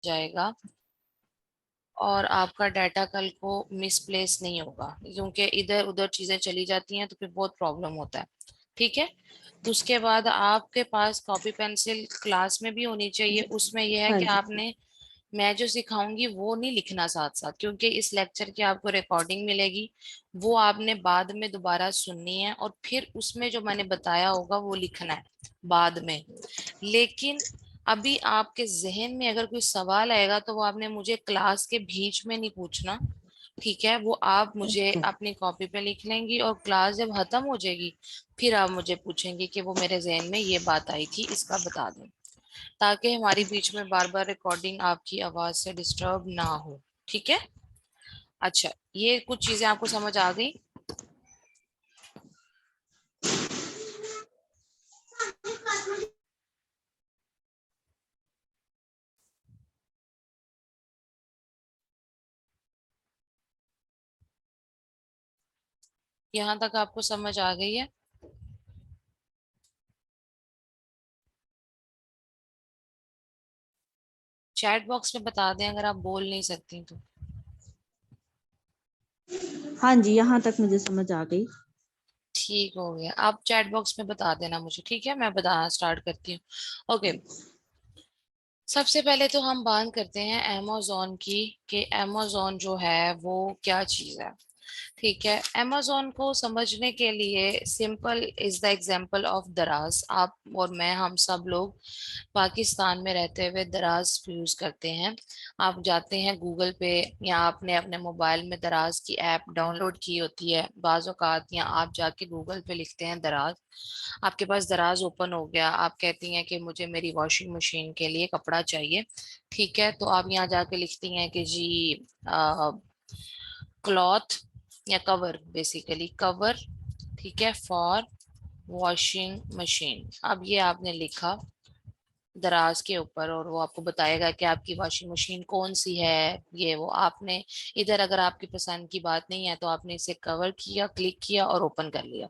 जाएगा और आपका डाटा कल को मिसप्लेस नहीं होगा, क्योंकि इधर उधर चीजें चली जाती हैं तो फिर बहुत प्रॉब्लम होता है। ठीक है। तो उसके बाद आपके पास कॉपी पेंसिल क्लास में भी होनी चाहिए। उसमें यह है हाँ कि जी। आपने, मैं जो सिखाऊंगी वो नहीं लिखना साथ साथ, क्योंकि इस लेक्चर की आपको रिकॉर्डिंग मिलेगी, वो आपने बाद में दोबारा सुननी है और फिर उसमें जो मैंने बताया होगा वो लिखना है बाद में। लेकिन अभी आपके जहन में अगर कोई सवाल आएगा तो वो आपने मुझे क्लास के बीच में नहीं पूछना। ठीक है, वो आप मुझे ओके। अपनी कॉपी पे लिख लेंगी और क्लास जब खत्म हो जाएगी फिर आप मुझे पूछेंगे कि वो मेरे जहन में ये बात आई थी, इसका बता दें, ताकि हमारी बीच में बार बार रिकॉर्डिंग आपकी आवाज से डिस्टर्ब ना हो। ठीक है। अच्छा, ये कुछ चीजें आपको समझ आ गई। यहाँ तक आपको समझ आ गई है। चैट बॉक्स में बता दें अगर आप बोल नहीं सकती तो। हाँ जी, यहाँ तक मुझे समझ आ गई। ठीक हो गया, आप चैट बॉक्स में बता देना मुझे। ठीक है, मैं बताना स्टार्ट करती हूँ। ओके। सबसे पहले तो हम बात करते हैं amazon की, कि amazon जो है वो क्या चीज है। ठीक है, amazon को समझने के लिए simple is the example of दराज। आप और मैं, हम सब लोग पाकिस्तान में रहते हुए दराज यूज करते हैं। आप जाते हैं गूगल पे या आपने अपने मोबाइल में दराज की ऐप डाउनलोड की होती है बाज़ औक़ात, या आप जाके गूगल पे लिखते हैं दराज, आपके पास दराज ओपन हो गया, आप कहती हैं कि मुझे मेरी वॉशिंग मशीन के लिए कपड़ा चाहिए। ठीक है, तो आप यहाँ जाके लिखती हैं कि जी क्लॉथ या कवर, बेसिकली कवर, ठीक है, फॉर वॉशिंग मशीन। अब ये आपने लिखा दराज के ऊपर और वो आपको बताएगा कि आपकी वॉशिंग मशीन कौन सी है। ये वो आपने इधर, अगर आपकी पसंद की बात नहीं है तो आपने इसे कवर किया, क्लिक किया और ओपन कर लिया।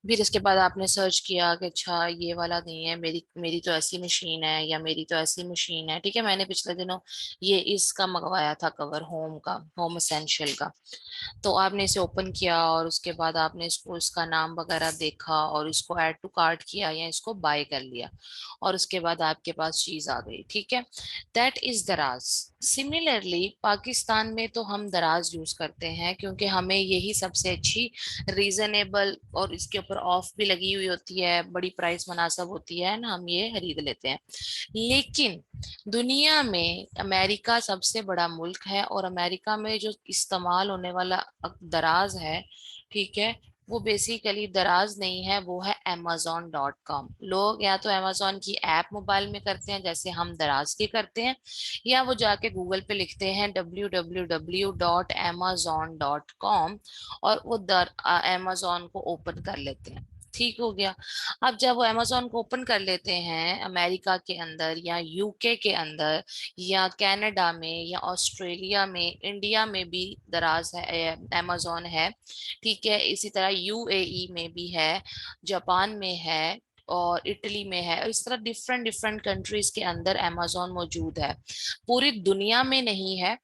फिर इसके बाद आपने सर्च किया कि अच्छा ये वाला नहीं है, मेरी मेरी तो ऐसी मशीन है या मेरी तो ऐसी मशीन है। ठीक है, मैंने पिछले दिनों ये इसका मंगवाया था कवर, होम का, होम एसेंशियल का। तो आपने इसे ओपन किया और उसके बाद आपने इसको, इसका नाम वगैरह देखा और इसको ऐड टू कार्ट किया या इसको बाय कर लिया और उसके बाद आपके पास चीज आ गई। ठीक है, दैट इज दराज। सिमिलरली पाकिस्तान में तो हम दराज यूज करते हैं क्योंकि हमें यही सबसे अच्छी, रीजनेबल, और इसके ऊपर ऑफ भी लगी हुई होती है, बड़ी प्राइस मुनासब होती है ना, हम ये खरीद लेते हैं। लेकिन दुनिया में अमेरिका सबसे बड़ा मुल्क है और अमेरिका में जो इस्तेमाल होने वाला दराज है, ठीक है, वो बेसिकली दराज नहीं है, वो है amazon.com। लोग या तो अमेजोन की ऐप मोबाइल में करते हैं जैसे हम दराज की करते हैं, या वो जाके गूगल पे लिखते हैं www.amazon.com और वो अमेजोन को ओपन कर लेते हैं। ठीक हो गया। अब जब वो अमेजोन को ओपन कर लेते हैं अमेरिका के अंदर या यूके के अंदर या कनाडा में या ऑस्ट्रेलिया में, इंडिया में भी दराज है, अमेजोन है। ठीक है, इसी तरह यूएई में भी है, जापान में है और इटली में है, और इस तरह डिफरेंट डिफरेंट कंट्रीज के अंदर अमेजोन मौजूद है। पूरी दुनिया में नहीं है,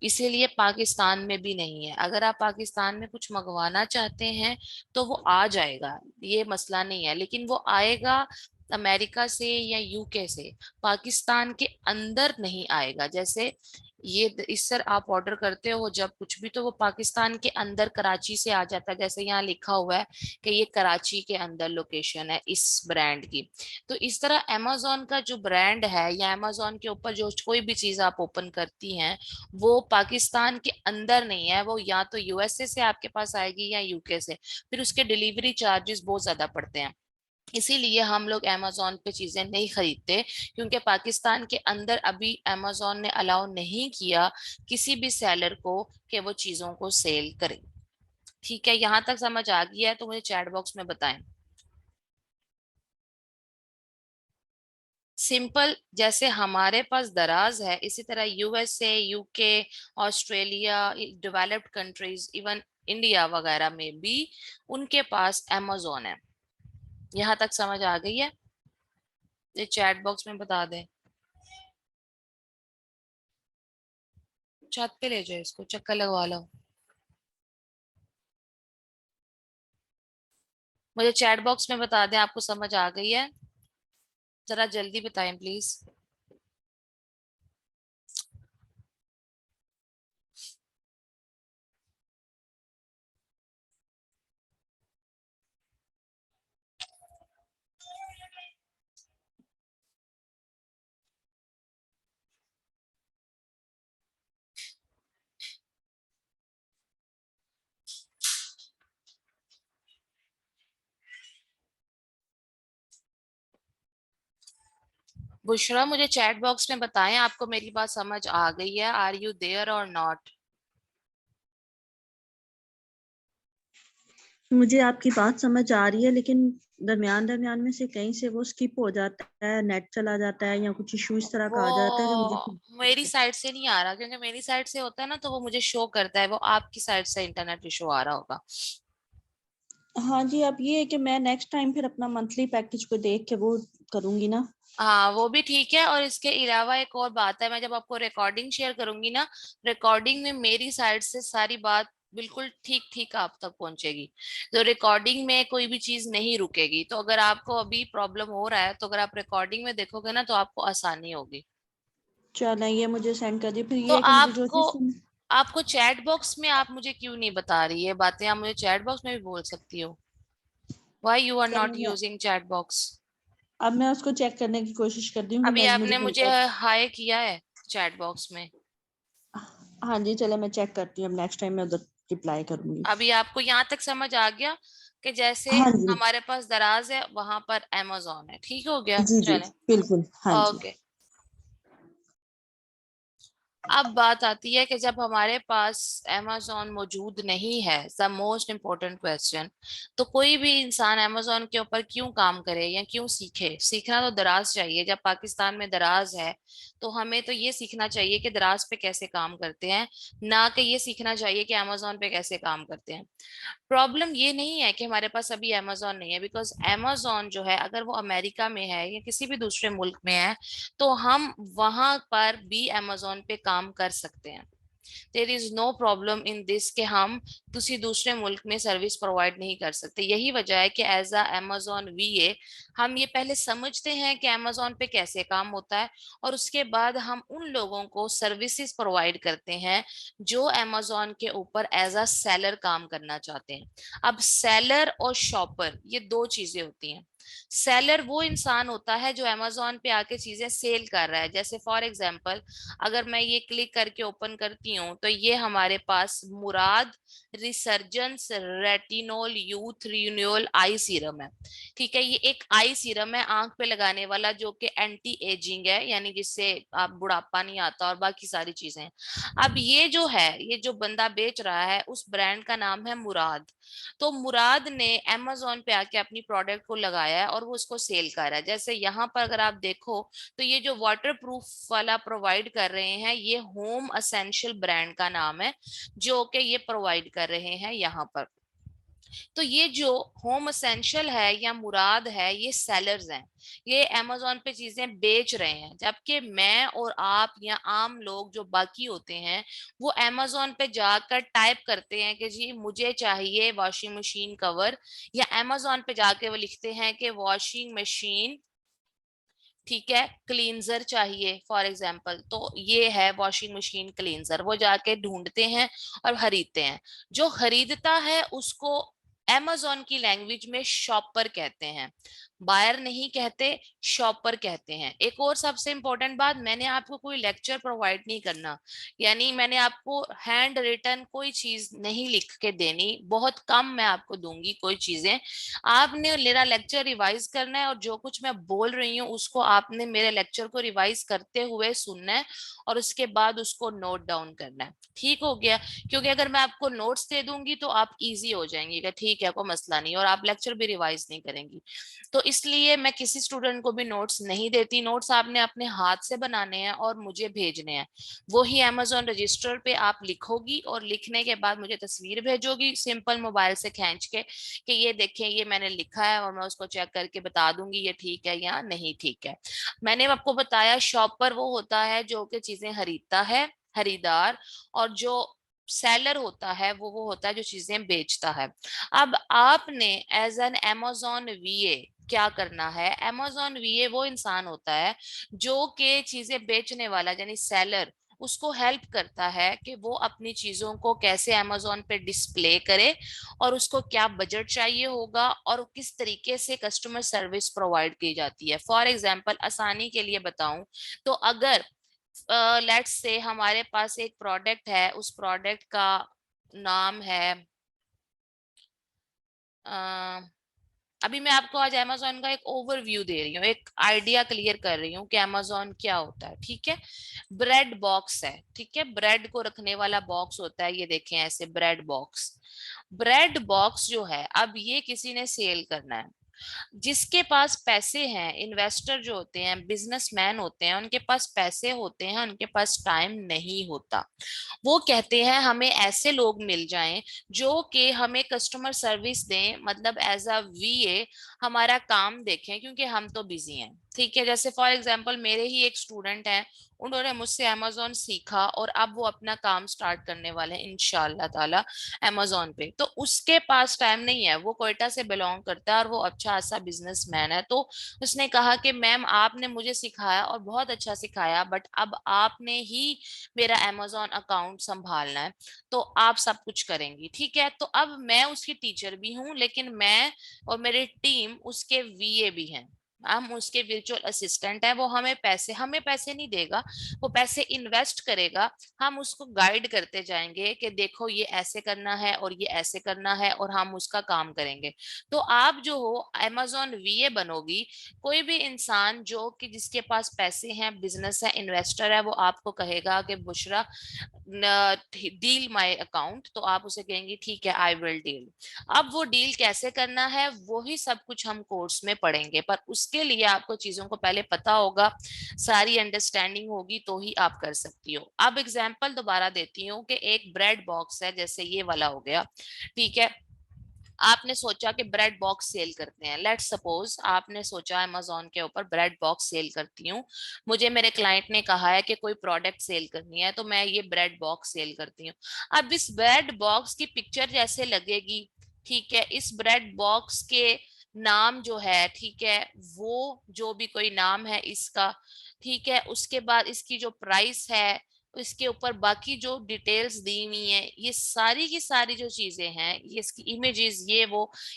इसीलिए पाकिस्तान में भी नहीं है। अगर आप पाकिस्तान में कुछ मंगवाना चाहते हैं तो वो आ जाएगा, ये मसला नहीं है, लेकिन वो आएगा अमेरिका से या यूके से, पाकिस्तान के अंदर नहीं आएगा। जैसे ये इस सर आप ऑर्डर करते हो जब कुछ भी, तो वो पाकिस्तान के अंदर कराची से आ जाता है, जैसे यहाँ लिखा हुआ है कि ये कराची के अंदर लोकेशन है इस ब्रांड की। तो इस तरह अमेजोन का जो ब्रांड है या अमेजोन के ऊपर जो कोई भी चीज आप ओपन करती हैं वो पाकिस्तान के अंदर नहीं है, वो या तो यूएसए से आपके पास आएगी या यूके से। फिर उसके डिलीवरी चार्जेस बहुत ज्यादा पड़ते हैं, इसीलिए हम लोग अमेजोन पे चीजें नहीं खरीदते, क्योंकि पाकिस्तान के अंदर अभी अमेजोन ने अलाउ नहीं किया किसी भी सेलर को कि वो चीजों को सेल करे। ठीक है, यहाँ तक समझ आ गया है तो मुझे चैट बॉक्स में बताएं। सिंपल, जैसे हमारे पास दराज है इसी तरह USA, UK, Australia, developed countries, even India वगैरह में भी उनके पास अमेजोन है। यहाँ तक समझ आ गई है? ये चैट बॉक्स में बता दें। छत पे ले जाओ, इसको चक्कर लगवा लो। मुझे चैट बॉक्स में बता दें आपको समझ आ गई है, जरा जल्दी बताएं प्लीज। बुशरा, मुझे चैट बॉक्स में बताएं आपको मेरी बात समझ आ गई है, आर यू देयर और नॉट। मुझे आपकी बात समझ आ रही है, लेकिन दरमियान दरमियान में से कहीं से वो स्किप हो जाता है, नेट चला जाता है या कुछ इशू इस तरह का आ जाता है जो मुझे वो मेरी साइड से नहीं आ रहा, क्योंकि मेरी साइड से होता है ना तो वो मुझे शो करता है, वो आपकी साइड से इंटरनेट इशू आ रहा होगा। हाँ जी, अब ये है कि मैं नेक्स्ट टाइम फिर अपना मंथली पैकेज को देख के वो करूंगी ना। हाँ वो भी ठीक है, और इसके अलावा एक और बात है, मैं जब आपको रिकॉर्डिंग शेयर करूंगी ना, रिकॉर्डिंग में मेरी साइड से सारी बात बिल्कुल ठीक ठीक आप तक पहुंचेगी। तो रिकॉर्डिंग में कोई भी चीज नहीं रुकेगी, तो अगर आपको अभी प्रॉब्लम हो रहा है तो अगर आप रिकॉर्डिंग में देखोगे ना तो आपको आसानी होगी। चलें, ये मुझे सेंड कर दिए। फिर तो ये है कि मुझे जो आपको सिस्टम। आपको चैट बॉक्स में आप मुझे क्यों नहीं बता रही है बातें, आप मुझे चैट बॉक्स में भी बोल सकती हो। व्हाई यू आर नॉट चलें, यूजिंग चैट बॉक्स। अब मैं उसको चेक करने की कोशिश करती हूँ कि अभी मैं मुझे आपने मिल मुझे जाए। हाय किया है चैट बॉक्स में। हाँ जी, चले मैं चेक करती हूँ, अब नेक्स्ट टाइम मैं उधर रिप्लाई करूंगी। अभी आपको यहाँ तक समझ आ गया कि जैसे हाँ जी। हमारे पास दराज है वहां पर अमेजोन है, ठीक हो गया, जी जी, चले। बिल्कुल, हाँ जी। ओके। अब बात आती है कि जब हमारे पास amazon मौजूद नहीं है, द मोस्ट इम्पोर्टेंट क्वेश्चन, तो कोई भी इंसान amazon के ऊपर क्यों काम करे या क्यों सीखे। सीखना तो दराज चाहिए, जब पाकिस्तान में दराज है तो हमें तो ये सीखना चाहिए कि दराज पे कैसे काम करते हैं, ना कि ये सीखना चाहिए कि amazon पे कैसे काम करते हैं। प्रॉब्लम ये नहीं है कि हमारे पास अभी amazon नहीं है, बिकॉज amazon जो है अगर वो अमेरिका में है या किसी भी दूसरे मुल्क में है तो हम वहां पर भी amazon पे काम कर सकते हैं। There is no problem in this कि हम किसी दूसरे मुल्क में सर्विस प्रोवाइड नहीं कर सकते। यही वजह है कि एज अ amazon वीए हम ये पहले समझते हैं कि amazon पे कैसे काम होता है, और उसके बाद हम उन लोगों को सर्विसेज प्रोवाइड करते हैं जो amazon के ऊपर एज अ सेलर काम करना चाहते हैं। अब सेलर और शॉपर ये दो चीजें होती हैं। सेलर वो इंसान होता है जो amazon पे आके चीजें सेल कर रहा है, जैसे फॉर एग्जांपल अगर मैं ये क्लिक करके ओपन करती हूँ तो ये हमारे पास Murad resurgence retinol youth renewal eye serum है। ठीक है, ये एक आई सीरम है आंख पे लगाने वाला, जो कि एंटी एजिंग है, यानी जिससे आप बुढ़ापा नहीं आता और बाकी सारी चीजें। अब ये जो है, ये जो बंदा बेच रहा है उस ब्रांड का नाम है मुराद। तो मुराद ने amazon पे आके अपनी प्रोडक्ट को लगाया है और वो उसको सेल कर रहा है। जैसे यहाँ पर अगर आप देखो तो ये जो वाटर प्रूफ वाला प्रोवाइड कर रहे हैं ये होम असेंशियल ब्रांड का नाम है, जो कि ये प्रोवाइड कर रहे हैं यहाँ पर। तो ये जो होम असेंशियल है या मुराद है ये सेलर्स हैं, ये amazon पे चीजें बेच रहे हैं, जबकि मैं और आप या आम लोग जो बाकी होते हैं वो amazon पे जाकर टाइप करते हैं कि जी मुझे चाहिए वॉशिंग मशीन कवर, या amazon पे जाके वो लिखते हैं कि वॉशिंग मशीन, ठीक है, क्लींजर चाहिए फॉर एग्जाम्पल, तो ये है वॉशिंग मशीन क्लींजर, वो जाके ढूंढते हैं और खरीदते हैं। जो खरीदता है उसको amazon की लैंग्वेज में शॉपर कहते हैं, बायर नहीं कहते, शॉपर कहते हैं। एक और सबसे इंपॉर्टेंट बात, मैंने आपको कोई लेक्चर प्रोवाइड नहीं करना, यानी मैंने आपको हैंड रिटन कोई चीज नहीं लिख के देनी, बहुत कम मैं आपको दूंगी कोई चीजें। आपने मेरा लेक्चर रिवाइज करना है और जो कुछ मैं बोल रही हूँ उसको आपने मेरे लेक्चर को रिवाइज करते हुए सुनना है और उसके बाद उसको नोट डाउन करना है, ठीक हो गया। क्योंकि अगर मैं आपको नोट्स दे दूंगी तो आप इजी हो जाएंगे कि ठीक है कोई मसला नहीं, और आप लेक्चर भी रिवाइज नहीं करेंगी। तो इसलिए मैं किसी स्टूडेंट को भी नोट्स नहीं देती, नोट्स आपने अपने हाथ से बनाने हैं और मुझे भेजने हैं। वो ही amazon रजिस्टर पे आप लिखोगी और लिखने के बाद मुझे तस्वीर भेजोगी सिंपल मोबाइल से खींच के कि ये देखें ये मैंने लिखा है, और मैं उसको चेक करके बता दूंगी ये ठीक है या नहीं ठीक है। मैंने आपको बताया शॉपर वो होता है जो कि चीजें खरीदता है, खरीदार, और जो सेलर होता है वो होता है जो चीजें बेचता है। अब आपने एज एन amazon वीए क्या करना है, amazon वीए वो इंसान होता है जो कि चीजें बेचने वाला यानी सेलर उसको हेल्प करता है कि वो अपनी चीजों को कैसे amazon पे डिस्प्ले करे, और उसको क्या बजट चाहिए होगा, और किस तरीके से कस्टमर सर्विस प्रोवाइड की जाती है। फॉर एग्जांपल आसानी के लिए बताऊं तो अगर लेट्स से हमारे पास एक प्रोडक्ट है, उस प्रोडक्ट का नाम है अ, अभी मैं आपको आज amazon का एक ओवरव्यू दे रही हूँ, एक आइडिया क्लियर कर रही हूँ कि amazon क्या होता है। ठीक है, ब्रेड बॉक्स है, ठीक है, ब्रेड को रखने वाला बॉक्स होता है, ये देखें ऐसे ब्रेड बॉक्स। ब्रेड बॉक्स जो है अब ये किसी ने सेल करना है, जिसके पास पैसे हैं, इन्वेस्टर जो होते हैं, बिजनेसमैन होते हैं, उनके पास पैसे होते हैं, उनके पास टाइम नहीं होता। वो कहते हैं हमें ऐसे लोग मिल जाएं जो कि हमें कस्टमर सर्विस दें, मतलब एज अ वीए हमारा काम देखें, क्योंकि हम तो बिजी हैं। ठीक है, जैसे फॉर एग्जांपल मेरे ही एक स्टूडेंट हैं, उन्होंने मुझसे amazon सीखा और अब वो अपना काम स्टार्ट करने वाले हैं इंशाल्लाह ताला amazon पे। तो उसके पास टाइम नहीं है, वो कोयटा से बिलोंग करता है और वो अच्छा खासा बिजनेसमैन है। तो उसने कहा कि मैम आपने मुझे सिखाया और बहुत अच्छा सिखाया, बट अब आपने ही मेरा amazon अकाउंट संभालना है, तो आप सब कुछ करेंगी। ठीक है, तो अब मैं उसकी टीचर भी हूँ, लेकिन मैं और मेरी टीम उसके वीए भी हैं, हम उसके वर्चुअल असिस्टेंट है। वो हमें पैसे नहीं देगा, वो पैसे इन्वेस्ट करेगा। हम उसको गाइड करते जाएंगे कि देखो ये ऐसे करना है और ये ऐसे करना है, और हम उसका काम करेंगे। तो आप जो हो amazon वीए बनोगी, कोई भी इंसान जो कि जिसके पास पैसे हैं, बिजनेस है, इन्वेस्टर है, वो आपको कहेगा कि बुशरा डील माय अकाउंट, तो आप उसे कहेंगे ठीक है आई विल डील। अब वो डील कैसे करना है वो ही सब कुछ हम कोर्स में पढ़ेंगे, पर उसके लिए आपको चीजों को पहले पता होगा, सारी अंडरस्टैंडिंग होगी, तो ही आप कर सकती हो। अब एग्जांपल दोबारा देती हूँ कि एक ब्रेड बॉक्स है, जैसे ये वाला हो गया। ठीक है, आपने सोचा कि ब्रेड बॉक्स सेल करते हैं, लेट्स सपोज आपने सोचा amazon के ऊपर ब्रेड बॉक्स सेल करती हूँ, मुझे मेरे क्लाइंट ने कहा है कि कोई प्रोडक्ट सेल करनी है, तो मैं ये ब्रेड बॉक्स सेल करती हूँ। अब इस ब्रेड बॉक्स की पिक्चर जैसे लगेगी, ठीक है, इस ब्रेड बॉक्स के नाम जो है, ठीक है, वो जो भी कोई नाम है इसका, ठीक है, उसके बाद इसकी जो प्राइस है, इसके ऊपर बाकी जो डिटेल्स दी हुई है, ये सारी की सारी जो चीजें हैं, ये इसकी इमेजेस,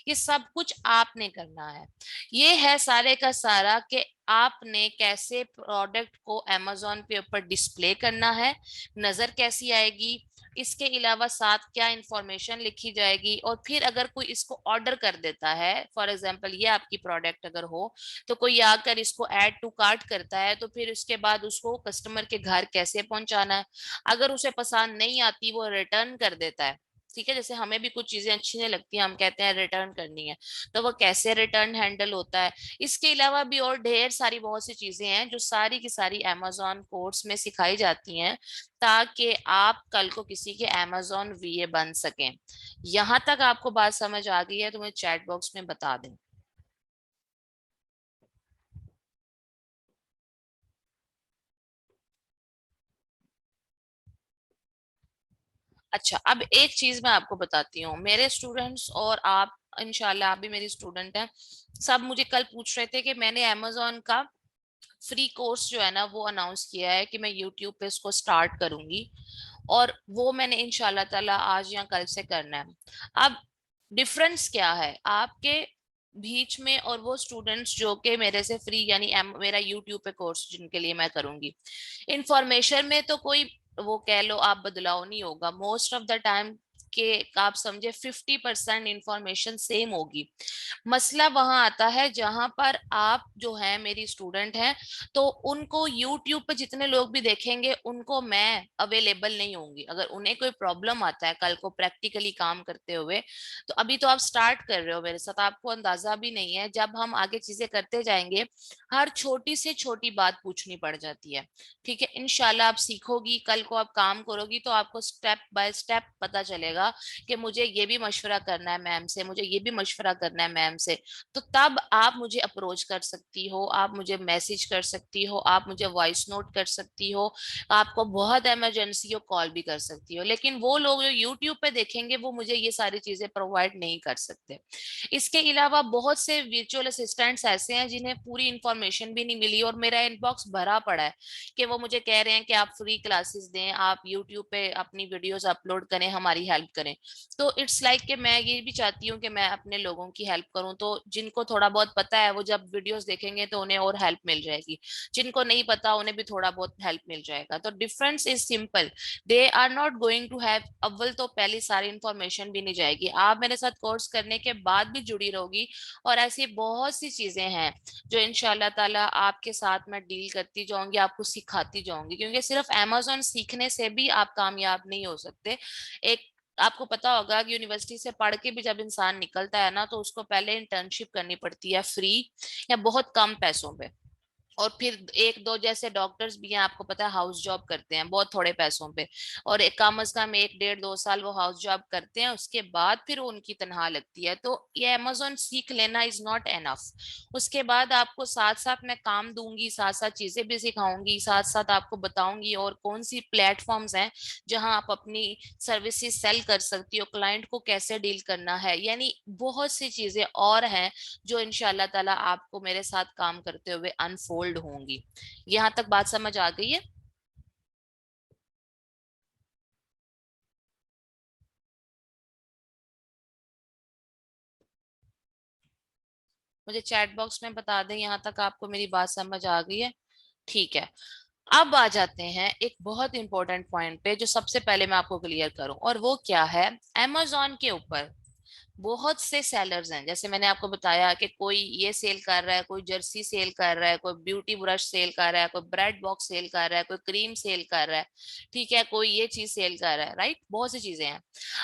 ये सब कुछ आपने करना है। ये है सारे का सारा कि आपने कैसे प्रोडक्ट को amazon पे ऊपर डिस्प्ले करना है, नजर कैसी आएगी, इसके अलावा साथ क्या इंफॉर्मेशन लिखी जाएगी, और फिर अगर कोई इसको ऑर्डर कर देता है, फॉर एग्जांपल ये आपकी प्रोडक्ट अगर हो, तो कोई आकर इसको ऐड टू कार्ट करता है, तो फिर उसके बाद उसको कस्टमर के घर कैसे पहुंचाना है, अगर उसे पसंद नहीं आती वो रिटर्न कर देता है। ठीक है, जैसे हमें भी कुछ चीजें अच्छी नहीं लगती, हम कहते हैं रिटर्न करनी है, तो वो कैसे रिटर्न हैंडल होता है। इसके अलावा भी और ढेर सारी बहुत सी चीजें हैं जो सारी की सारी amazon कोर्स में सिखाई जाती हैं, ताकि आप कल को किसी के amazon वीए बन सकें। यहां तक आपको बात समझ आ गई है तो मुझे चैट बॉक्स में बता दें। अच्छा, अब एक चीज मैं आपको बताती हूँ, मेरे स्टूडेंट्स और आप, इंशाल्लाह आप भी मेरी स्टूडेंट हैं, सब मुझे कल पूछ रहे थे कि मैंने amazon का फ्री कोर्स जो है ना वो अनाउंस किया है कि मैं यूट्यूब पे इसको स्टार्ट करूंगी, और वो मैंने इंशाल्लाह ताला आज या कल से करना है। अब डिफरेंस क्या है आपके बीच में और वो स्टूडेंट्स जो कि मेरे से फ्री यानी मेरा यूट्यूब पे कोर्स जिनके लिए मैं करूंगी, इंफॉर्मेशन में तो कोई वो कह लो आप बदलाव नहीं होगा, मोस्ट ऑफ द टाइम के आप समझे 50% इंफॉर्मेशन सेम होगी। मसला वहां आता है जहां पर आप जो है मेरी स्टूडेंट हैं, तो उनको यूट्यूब पे जितने लोग भी देखेंगे उनको मैं अवेलेबल नहीं होंगी। अगर उन्हें कोई प्रॉब्लम आता है कल को प्रैक्टिकली काम करते हुए, तो अभी तो आप स्टार्ट कर रहे हो मेरे साथ, आपको अंदाजा भी नहीं है, जब हम आगे चीजें करते जाएंगे हर छोटी से छोटी बात पूछनी पड़ जाती है। ठीक है, इंशाल्लाह आप सीखोगी, कल को आप काम करोगी तो आपको स्टेप बाय स्टेप पता चलेगा बोलेगा कि मुझे ये भी मशवरा करना है मैम से, मुझे ये भी मशवरा करना है मैम से, तो तब आप मुझे अप्रोच कर सकती हो, आप मुझे मैसेज कर सकती हो, आप मुझे वॉइस नोट कर सकती हो, आपको बहुत इमरजेंसी हो कॉल भी कर सकती हो। लेकिन वो लोग जो यूट्यूब पे देखेंगे वो मुझे ये सारी चीजें प्रोवाइड नहीं कर सकते। इसके अलावा बहुत से वर्चुअल असिस्टेंट्स ऐसे हैं जिन्हें पूरी इंफॉर्मेशन भी नहीं मिली और मेरा इनबॉक्स भरा पड़ा है कि वो मुझे कह रहे हैं कि आप फ्री क्लासेस दें, आप यूट्यूब पे अपनी वीडियोस अपलोड करें, हमारी हेल्प करें। तो इट्स लाइक कि मैं ये भी चाहती हूँ कि मैं अपने लोगों की हेल्प करूँ, तो जिनको थोड़ा बहुत पता है वो जब वीडियोस देखेंगे तो उन्हें और हेल्प मिल जाएगी, जिनको नहीं पता उन्हें भी थोड़ा बहुत हेल्प मिल जाएगा। तो difference is simple, they are not going to have, अव्वल तो पहली सारी इंफॉर्मेशन भी नहीं जाएगी, आप मेरे साथ कोर्स करने के बाद भी जुड़ी रहोगी और ऐसी बहुत सी चीजें हैं जो इंशाल्लाह ताला आपके साथ मैं डील करती जाऊंगी, आपको सिखाती जाऊंगी, क्योंकि सिर्फ अमेज़न सीखने से भी आप कामयाब नहीं हो सकते। एक आपको पता होगा कि यूनिवर्सिटी से पढ़ के भी जब इंसान निकलता है ना, तो उसको पहले इंटर्नशिप करनी पड़ती है फ्री या बहुत कम पैसों पे, और फिर एक दो जैसे डॉक्टर्स भी हैं, आपको पता है हाउस जॉब करते हैं बहुत थोड़े पैसों पे, और एक कम से कम 1 डेढ़ 2 साल वो हाउस जॉब करते हैं, उसके बाद फिर उनकी तनख्वाह लगती है। तो ये अमेज़न सीख लेना इज नॉट एनफ। उसके बाद आपको साथ साथ मैं काम दूंगी, साथ साथ चीजें भी सिखाऊंगी, साथ साथ आपको बताऊंगी और कौन सी प्लेटफॉर्म्स हैं जहां आप अपनी सर्विसेज सेल कर सकती हो, क्लाइंट को कैसे डील करना है, यानी बहुत सी चीजें और हैं जो इंशाल्लाह ताला आपको मेरे साथ काम करते हुए अनफोल्ड होंगी। यहाँ तक बात समझ आ गई है? मुझे चैट बॉक्स में बता दें यहाँ तक आपको मेरी बात समझ आ गई है। ठीक है, अब आ जाते हैं एक बहुत इंपॉर्टेंट पॉइंट पे जो सबसे पहले मैं आपको क्लियर करूं, और वो क्या है, amazon के ऊपर बहुत से सेलर्स हैं। जैसे मैंने आपको बताया कि कोई ये सेल कर रहा है, कोई जर्सी सेल कर रहा है, कोई ब्यूटी ब्रश सेल कर रहा है, कोई ब्रेड बॉक्स सेल कर रहा है, कोई क्रीम सेल कर रहा है, ठीक है, कोई ये चीज सेल कर रहा है, राइट, बहुत सी चीजें हैं।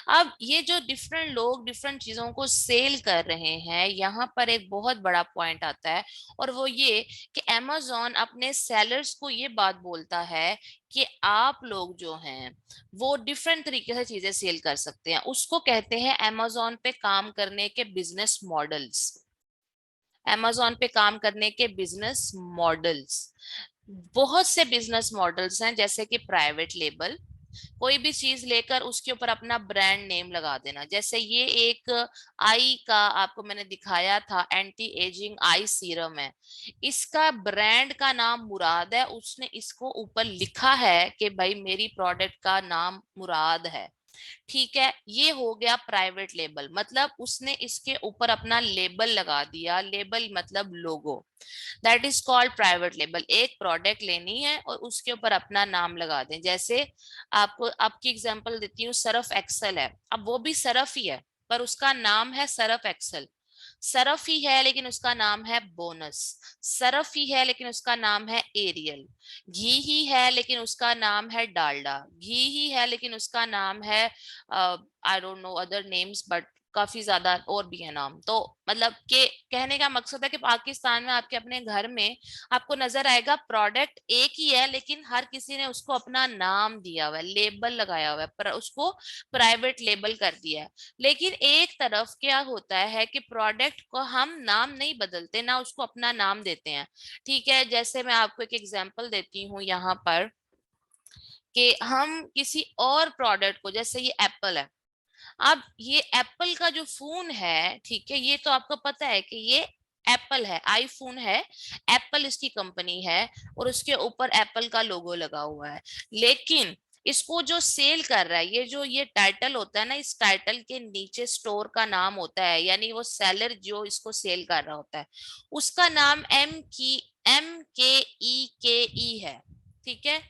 अब ये जो डिफरेंट लोग डिफरेंट चीजों को सेल कर रहे हैं, यहाँ पर एक बहुत बड़ा पॉइंट आता है, और वो ये कि amazon अपने सेलर्स को ये बात बोलता है कि आप लोग जो हैं वो डिफरेंट तरीके से चीजें सेल कर सकते हैं। उसको कहते हैं amazon पे काम करने के बिजनेस मॉडल्स, amazon पे काम करने के बिजनेस मॉडल्स। बहुत से बिजनेस मॉडल्स हैं, जैसे कि प्राइवेट लेबल, कोई भी चीज लेकर उसके ऊपर अपना ब्रांड नेम लगा देना। जैसे ये एक आई का आपको मैंने दिखाया था, एंटी एजिंग आई सीरम है, इसका ब्रांड का नाम मुराद है, उसने इसको ऊपर लिखा है कि भाई मेरी प्रोडक्ट का नाम मुराद है, ठीक है। ये हो गया प्राइवेट लेबल, मतलब उसने इसके ऊपर अपना लेबल लगा दिया, लेबल मतलब logo, that is called private label. एक प्रोडक्ट लेनी है और उसके ऊपर अपना नाम लगा दें। जैसे आपको आपकी एग्जांपल देती हूँ, सरफ एक्सेल है, अब वो भी सरफ ही है पर उसका नाम है सरफ एक्सेल। सरफ ही है लेकिन उसका नाम है बोनस, सरफ ही है लेकिन उसका नाम है एरियल, घी ही है लेकिन उसका नाम है डालडा, घी ही है लेकिन उसका नाम है I don't know other names, but काफी ज्यादा और भी है नाम। तो मतलब के कहने का मकसद है कि पाकिस्तान में आपके अपने घर में आपको नजर आएगा प्रोडक्ट एक ही है, लेकिन हर किसी ने उसको अपना नाम दिया हुआ है, लेबल लगाया हुआ है, पर उसको प्राइवेट लेबल कर दिया है। लेकिन एक तरफ क्या होता है कि प्रोडक्ट को हम नाम नहीं बदलते, ना उसको अपना नाम देते हैं, ठीक है। जैसे मैं आपको एक एग्जांपल देती हूँ यहाँ पर कि हम किसी और प्रोडक्ट को, जैसे ये एप्पल है, अब ये एप्पल का जो फोन है, ठीक है, ये तो आपको पता है कि ये एप्पल है, आईफोन है, एप्पल इसकी कंपनी है और उसके ऊपर एप्पल का लोगो लगा हुआ है। लेकिन इसको जो सेल कर रहा है, ये जो ये टाइटल होता है ना, इस टाइटल के नीचे स्टोर का नाम होता है, यानी वो सेलर जो इसको सेल कर रहा होता है उसका नाम MKEKE है, ठीक है।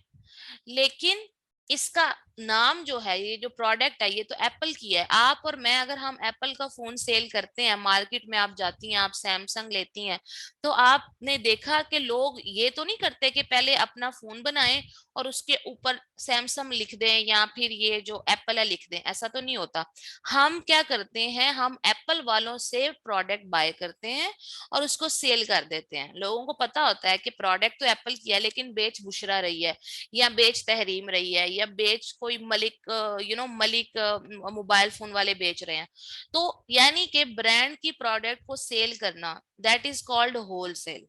लेकिन इसका नाम जो है, ये जो प्रोडक्ट है ये तो एप्पल की है। आप और मैं अगर हम एप्पल का फोन सेल करते हैं, मार्केट में आप जाती हैं, आप सैमसंग लेती हैं, तो आपने देखा कि लोग ये तो नहीं करते कि पहले अपना फोन बनाएं और उसके ऊपर सैमसंग लिख दें या फिर ये जो एप्पल है लिख दें, ऐसा तो नहीं होता। हम क्या करते हैं, हम एप्पल वालों से प्रोडक्ट बाय करते हैं और उसको सेल कर देते हैं। लोगों को पता होता है कि प्रोडक्ट तो एप्पल की है लेकिन बेच बुशरा रही है या बेच तहरीम रही है या बेच कोई मलिक मलिक मोबाइल फोन वाले बेच रहे हैं, तो यानी कि ब्रांड की प्रोडक्ट को सेल करना, दैट इज कॉल्ड होलसेल।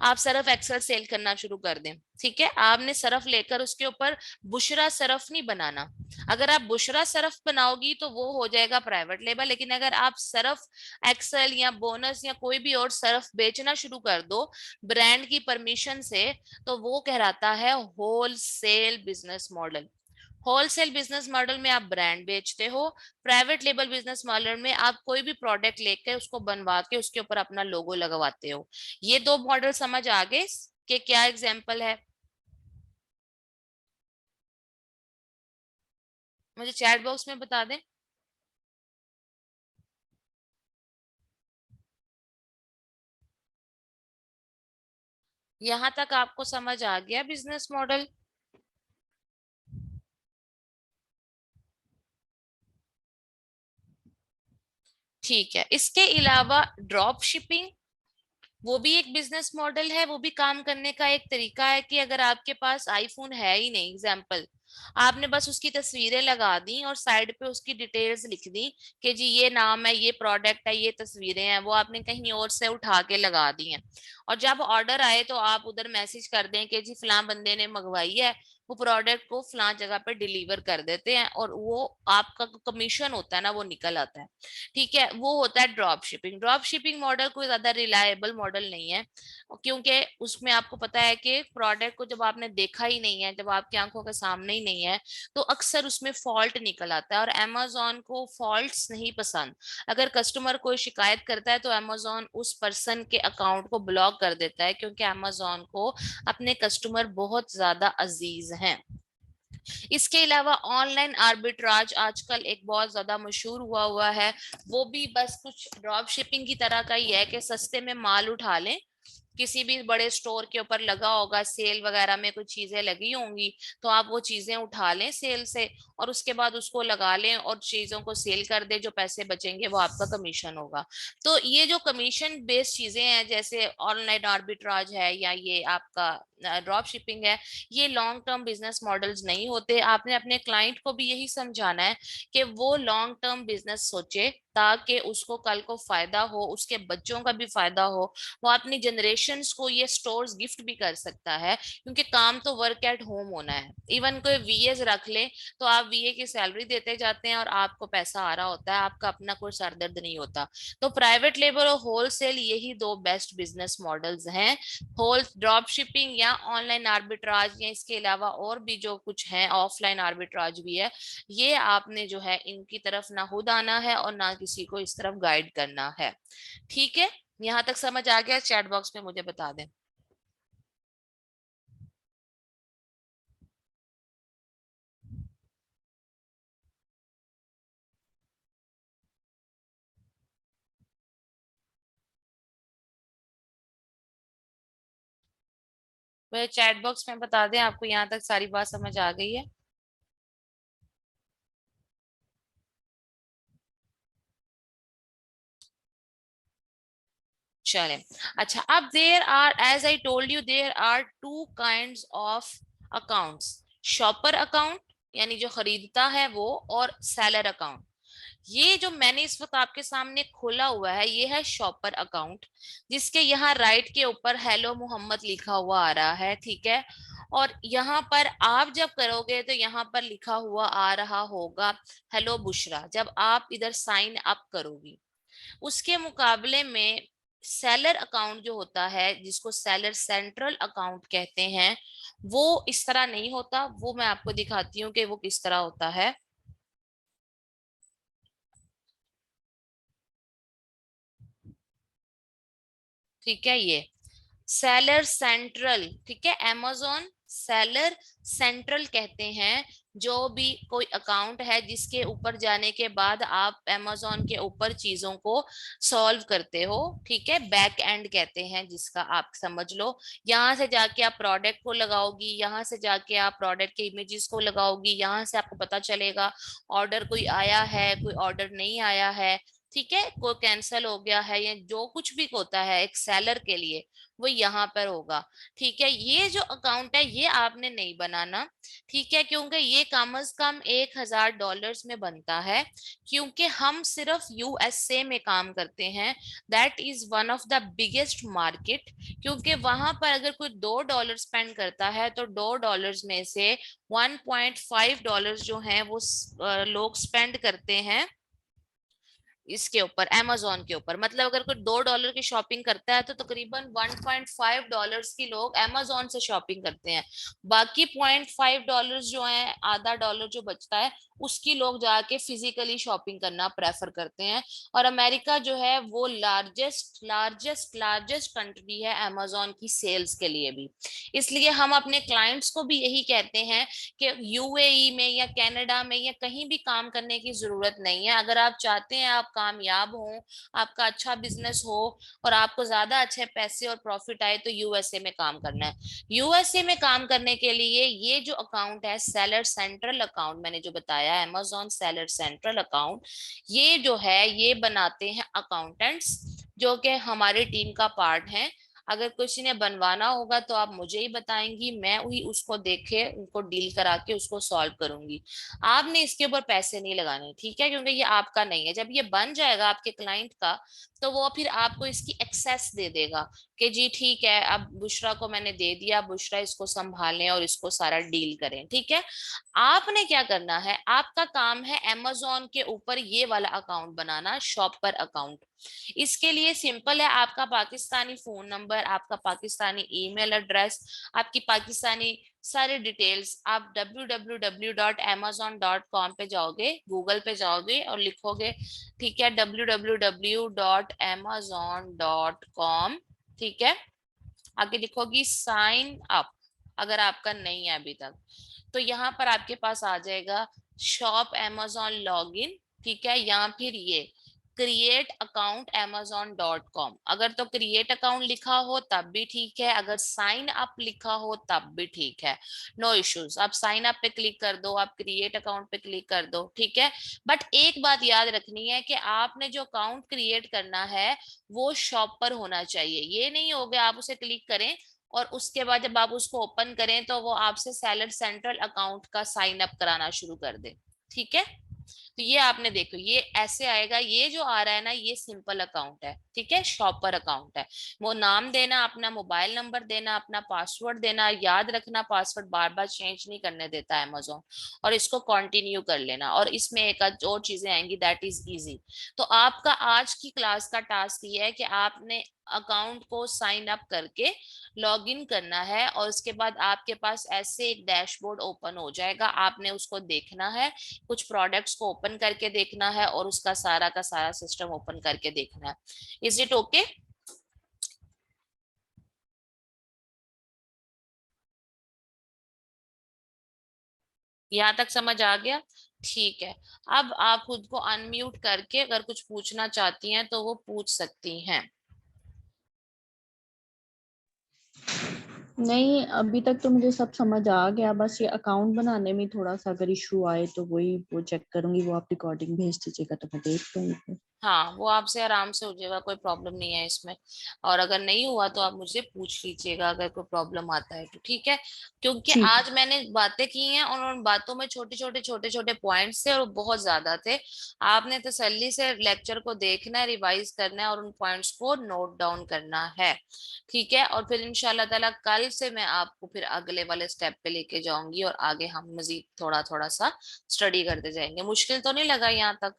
आप सरफ एक्सेल सेल करना शुरू कर दें, ठीक है, आपने सरफ लेकर उसके ऊपर बुशरा सरफ नहीं बनाना। अगर आप बुशरा सरफ बनाओगी तो वो हो जाएगा प्राइवेट लेबल, लेकिन अगर आप सरफ एक्सेल या बोनस या कोई भी और सरफ बेचना शुरू कर दो ब्रांड की परमिशन से, तो वो कहलाता है wholesale business model. Wholesale business model में आप ब्रांड बेचते हो, प्राइवेट लेबल बिजनेस मॉडल में आप कोई भी प्रोडक्ट लेके उसको बनवा के उसके ऊपर अपना लोगो लगवाते हो। ये दो मॉडल समझ आ गए कि क्या एग्जाम्पल है? मुझे चैट बॉक्स में बता दें। यहां तक आपको समझ आ गया बिजनेस मॉडल? ठीक है, इसके अलावा ड्रॉप शिपिंग, वो भी एक बिजनेस मॉडल है, वो भी काम करने का एक तरीका है कि अगर आपके पास आईफोन है ही नहीं, एग्जाम्पल, आपने बस उसकी तस्वीरें लगा दी और साइड पे उसकी डिटेल्स लिख दी कि जी ये नाम है, ये प्रोडक्ट है, ये तस्वीरें हैं, वो आपने कहीं और से उठा के लगा दी हैं, और जब ऑर्डर आए तो आप उधर मैसेज कर दें कि जी फलां बंदे ने मंगवाई है, वो प्रोडक्ट को फलां जगह पे डिलीवर कर देते हैं, और वो आपका कमीशन होता है ना वो निकल आता है। ठीक है, वो होता है drop shipping. Drop shipping model कोई ज्यादा रिलायबल मॉडल नहीं है, क्योंकि उसमें आपको पता है कि प्रोडक्ट को जब आपने देखा ही नहीं है, जब आपकी आंखों के सामने ही नहीं है, तो अक्सर उसमें फॉल्ट निकल आता है, और अमेजोन को फॉल्ट्स नहीं पसंद। अगर कस्टमर कोई शिकायत करता है तो अमेजोन उस पर्सन के अकाउंट को ब्लॉक कर देता है, क्योंकि अमेजोन को अपने कस्टमर बहुत ज्यादा अजीज हैं। इसके अलावा ऑनलाइन आर्बिट्राज आजकल एक बहुत ज्यादा मशहूर हुआ है, वो भी बस कुछ ड्रॉप शिपिंग की तरह का ही है कि सस्ते में माल उठा लें, किसी भी बड़े स्टोर के ऊपर लगा होगा, सेल वगैरह में कुछ चीजें लगी होंगी, तो आप वो चीजें उठा लें सेल से, और उसके बाद उसको लगा लें और चीजों को सेल कर दें, जो पैसे बचेंगे वो आपका कमीशन होगा। तो ये जो कमीशन बेस्ड चीजें हैं, जैसे ऑनलाइन आर्बिट्राज है या ये आपका ड्रॉप शिपिंग है, ये लॉन्ग टर्म बिजनेस मॉडल्स नहीं होते। आपने अपने क्लाइंट को भी यही समझाना है कि वो लॉन्ग टर्म बिजनेस सोचे, ताकि उसको कल को फायदा हो, उसके बच्चों का भी फायदा हो, वो अपनी जनरेशन्स को ये स्टोर्स गिफ्ट भी कर सकता है, क्योंकि काम तो वर्क एट होम होना है। इवन कोई वीएस रख ले तो आप वीए की सैलरी देते जाते हैं और आपको पैसा आ रहा होता है, आपका अपना कोई सरदर्द नहीं होता। तो प्राइवेट लेबर और होलसेल यही दो बेस्ट बिजनेस मॉडल्स हैं। होल ड्रॉप शिपिंग या ऑनलाइन आर्बिट्राज, या इसके अलावा और भी जो कुछ है ऑफलाइन आर्बिट्राज भी है, ये आपने जो है इनकी तरफ ना खुद आना है और ना किसी को इस तरफ गाइड करना है। ठीक है, यहाँ तक समझ आ गया? चैट बॉक्स में मुझे बता दें। वह चैट बॉक्स में बता दें आपको यहाँ तक सारी बात समझ आ गई है? चले, अच्छा, अब there are, as I told you, there are two kinds of accounts. Shopper account यानी जो खरीदता है वो, और सेलर अकाउंट। ये जो मैंने इस वक्त आपके सामने खोला हुआ है ये है शॉपर अकाउंट, जिसके यहाँ राइट के ऊपर हेलो मोहम्मद लिखा हुआ आ रहा है, ठीक है। और यहाँ पर आप जब करोगे तो यहाँ पर लिखा हुआ आ रहा होगा हेलो बुशरा, जब आप इधर साइन अप करोगी। उसके मुकाबले में सेलर अकाउंट जो होता है, जिसको सेलर सेंट्रल अकाउंट कहते हैं, वो इस तरह नहीं होता। वो मैं आपको दिखाती हूँ कि वो किस तरह होता है। ठीक है, ये सेलर सेंट्रल, ठीक है, amazon सेलर सेंट्रल कहते हैं जो भी कोई अकाउंट है जिसके ऊपर जाने के बाद आप amazon के ऊपर चीजों को सॉल्व करते हो, ठीक है, बैक एंड कहते हैं जिसका, आप समझ लो। यहाँ से जाके आप प्रोडक्ट को लगाओगी, यहाँ से जाके आप प्रोडक्ट के इमेजेस को लगाओगी, यहाँ से आपको पता चलेगा ऑर्डर कोई आया है, कोई ऑर्डर नहीं आया है, ठीक है, कोई कैंसिल हो गया है या जो कुछ भी होता है एक सेलर के लिए, वो यहाँ पर होगा। ठीक है, ये जो अकाउंट है ये आपने नहीं बनाना। ठीक है, क्योंकि ये कम से कम $1000 में बनता है, क्योंकि हम सिर्फ यूएसए में काम करते हैं। That is one of the biggest market, क्योंकि वहां पर अगर कोई $2 स्पेंड करता है तो $2 में से $1.5 जो है वो लोग स्पेंड करते हैं इसके ऊपर, amazon के ऊपर। मतलब अगर कोई $2 की शॉपिंग करता है तो तकरीबन $1.5 की लोग amazon से शॉपिंग करते हैं। बाकी $0.5 जो है, आधा डॉलर जो बचता है, उसकी लोग जाके फिजिकली शॉपिंग करना प्रेफर करते हैं। और अमेरिका जो है वो लार्जेस्ट लार्जेस्ट लार्जेस्ट कंट्री है amazon की सेल्स के लिए भी। इसलिए हम अपने क्लाइंट्स को भी यही कहते हैं कि यूएई में या कनाडा में या कहीं भी काम करने की जरूरत नहीं है। अगर आप चाहते हैं आप कामयाब हो, आपका अच्छा बिजनेस हो और आपको ज्यादा अच्छे पैसे और प्रॉफिट आए, तो यूएसए में काम करना है। यूएसए में काम करने के लिए ये जो अकाउंट है सेलर सेंट्रल अकाउंट, मैंने जो बताया अमेजोन सेलर सेंट्रल अकाउंट, ये जो है ये बनाते हैं अकाउंटेंट्स, जो कि हमारी टीम का पार्ट है। अगर किसी ने बनवाना होगा तो आप मुझे ही बताएंगी, मैं वही उसको देखे उनको डील करा के उसको सॉल्व करूंगी। आपने इसके ऊपर पैसे नहीं लगाने, ठीक है, क्योंकि ये आपका नहीं है। जब ये बन जाएगा आपके क्लाइंट का, तो वो फिर आपको इसकी एक्सेस दे देगा कि जी ठीक है, अब बुशरा को मैंने दे दिया, बुशरा इसको संभालें और इसको सारा डील करें। ठीक है, आपने क्या करना है, आपका काम है amazon के ऊपर ये वाला अकाउंट बनाना, शॉपर अकाउंट। इसके लिए सिंपल है, आपका पाकिस्तानी फोन नंबर, आपका पाकिस्तानी ईमेल एड्रेस, आपकी पाकिस्तानी सारे डिटेल्स, आप www.amazon.com पे जाओगे, गूगल पे जाओगे और लिखोगे, ठीक है, www.amazon.com। ठीक है, आगे लिखोगी साइन अप, अगर आपका नहीं है अभी तक, तो यहाँ पर आपके पास आ जाएगा शॉप amazon लॉगिन। ठीक है, या फिर ये क्रिएट अकाउंट amazon.com। अगर तो क्रिएट अकाउंट लिखा हो तब भी ठीक है, अगर साइन अप लिखा हो तब भी ठीक है, नो इश्यूज। आप साइन अप पे क्लिक कर दो, आप क्रिएट अकाउंट पे क्लिक कर दो, ठीक है। बट एक बात याद रखनी है कि आपने जो अकाउंट क्रिएट करना है वो शॉप पर होना चाहिए। ये नहीं हो गया आप उसे क्लिक करें और उसके बाद जब आप उसको ओपन करें तो वो आपसे सेलर सेंट्रल अकाउंट का साइन अप कराना शुरू कर दे। ठीक है, तो ये आपने देखो ये ऐसे आएगा, ये जो आ रहा है ना ये सिंपल अकाउंट है, ठीक है, शॉपर अकाउंट है। वो नाम देना, अपना मोबाइल नंबर देना, अपना पासवर्ड देना, याद रखना पासवर्ड बार बार चेंज नहीं करने देता है अमेजोन, और इसको कंटिन्यू कर लेना। और इसमें एक और चीजें आएंगी, दैट इज इजी। तो आपका आज की क्लास का टास्क ये है कि आपने अकाउंट को साइन अप करके लॉगिन करना है, और उसके बाद आपके पास ऐसे एक डैशबोर्ड ओपन हो जाएगा, आपने उसको देखना है, कुछ प्रोडक्ट्स को ओपन करके देखना है और उसका सारा का सारा सिस्टम ओपन करके देखना है। Is it okay? यहाँ तक समझ आ गया? ठीक है, अब आप खुद को अनम्यूट करके अगर कुछ पूछना चाहती हैं तो वो पूछ सकती हैं। नहीं, अभी तक तो मुझे सब समझ आ गया, बस ये अकाउंट बनाने में थोड़ा सा अगर इशू आए तो वही वो चेक करूंगी, वो आप रिकॉर्डिंग भेज दीजिएगा तो मैं देख लूंगी। हाँ, वो आपसे आराम से हो जाएगा, कोई प्रॉब्लम नहीं है इसमें। और अगर नहीं हुआ तो आप मुझे पूछ लीजिएगा अगर कोई प्रॉब्लम आता है तो, ठीक है। क्योंकि ठीक है। आज मैंने बातें की हैं और उन बातों में छोटे छोटे पॉइंट्स थे और वो बहुत ज्यादा थे। आपने तसल्ली से लेक्चर को देखना है, रिवाइज करना है और उन पॉइंट्स को नोट डाउन करना है। ठीक है, और फिर इंशाल्लाह ताला कल से मैं आपको फिर अगले वाले स्टेप पे लेके जाऊंगी और आगे हम मजीद थोड़ा थोड़ा सा स्टडी करते जाएंगे। मुश्किल तो नहीं लगा यहाँ तक?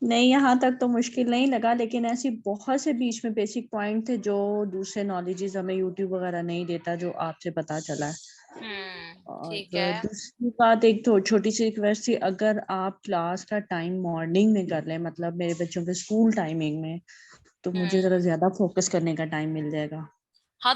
नहीं, यहाँ तक तो मुश्किल नहीं लगा, लेकिन ऐसी बहुत से बीच में बेसिक पॉइंट थे जो दूसरे नॉलेजेस हमें यूट्यूब वगैरह नहीं देता, जो आपसे पता चला है। और ठीक है। दूसरी बात, एक तो छोटी सी रिक्वेस्ट थी, अगर आप क्लास का टाइम मॉर्निंग में कर लें, मतलब मेरे बच्चों के स्कूल टाइमिंग में, तो मुझे जरा हम्म ज्यादा फोकस करने का टाइम मिल जाएगा।